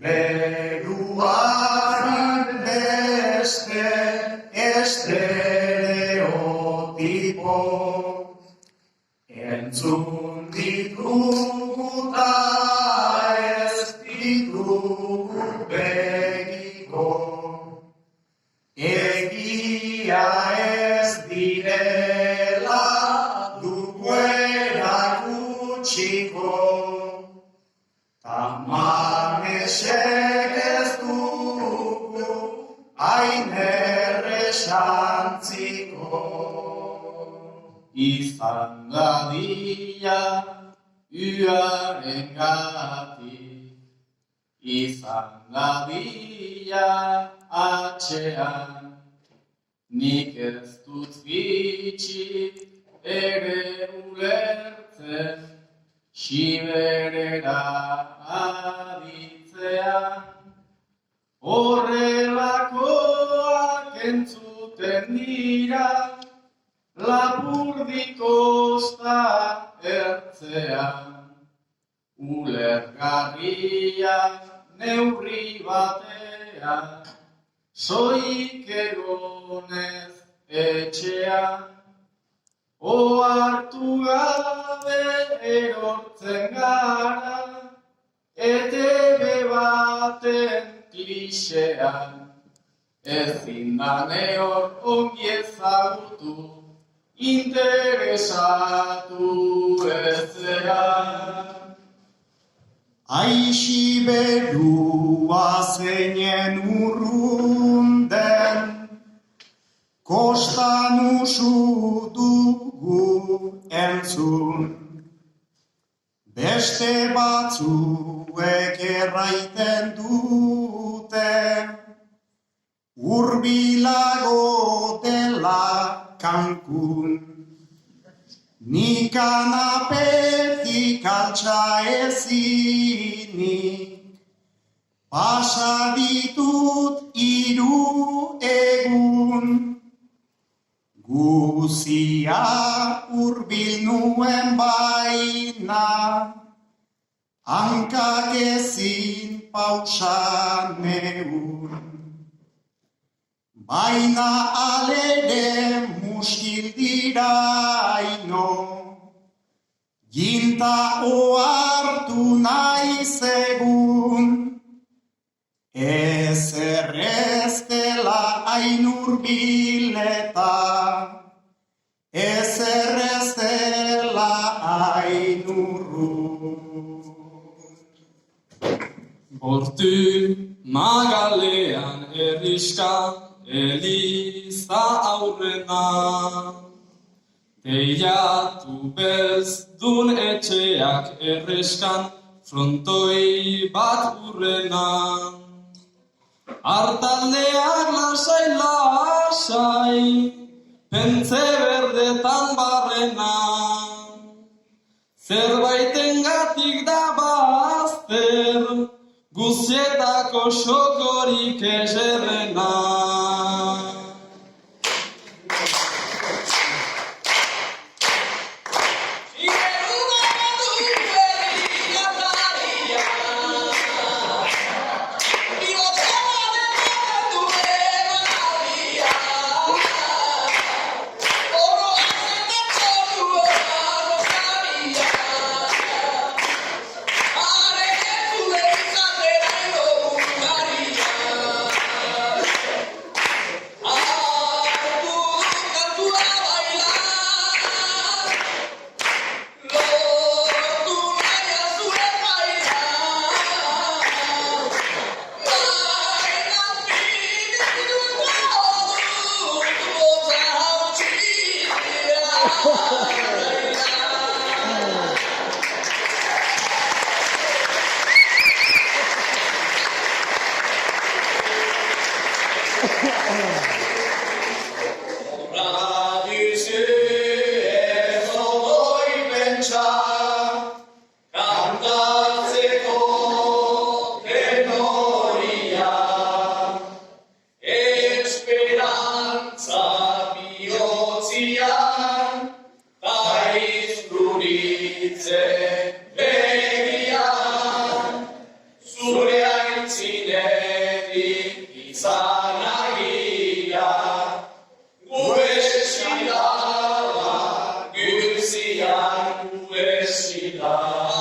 Beruaren beste estereotipo entzun ditugu ta ez ditugu begiko. Egia ez direla dugu erakutsiko, tamalesek ez dugu hain erresantziko. Izan dadila uarengatik, izan dadila atxean, nik ez dut gitxi ere ulertzen, siberera aditzean. Horrelakoak entzuten dira, Lapurdiko osta ertzean, ulergarria neurri batean, soik egonez etxean, ohartu gabe erortzen gara, ETB baten klixean, ezin da nehor ongi ezagutu, interesatu ezea. Aixi berua zeinen urrunden, kostan usu dugu entzun. Beste batzuek erraiten dute, hurbilago dela Cancun. Ni kanapetik altxa ezinik, pasa ditut 3 egun. Guzia hurbil nuen baina, hankak ezin pausa neun. Baina alere muskil diraino, ginta ohartu naiz egun, ezer ez dela hain hurbileta, ezer ez dela hain urrun. Hortu magalean herriska, Eliza aurrena, teiatu belzdun etxeak erreskan, frontoi bat urrena. Artaldeak lasai-lasai, pentze berdetan barrena, zerbaitengatik da bazter, guzietako xokorik eserrena. da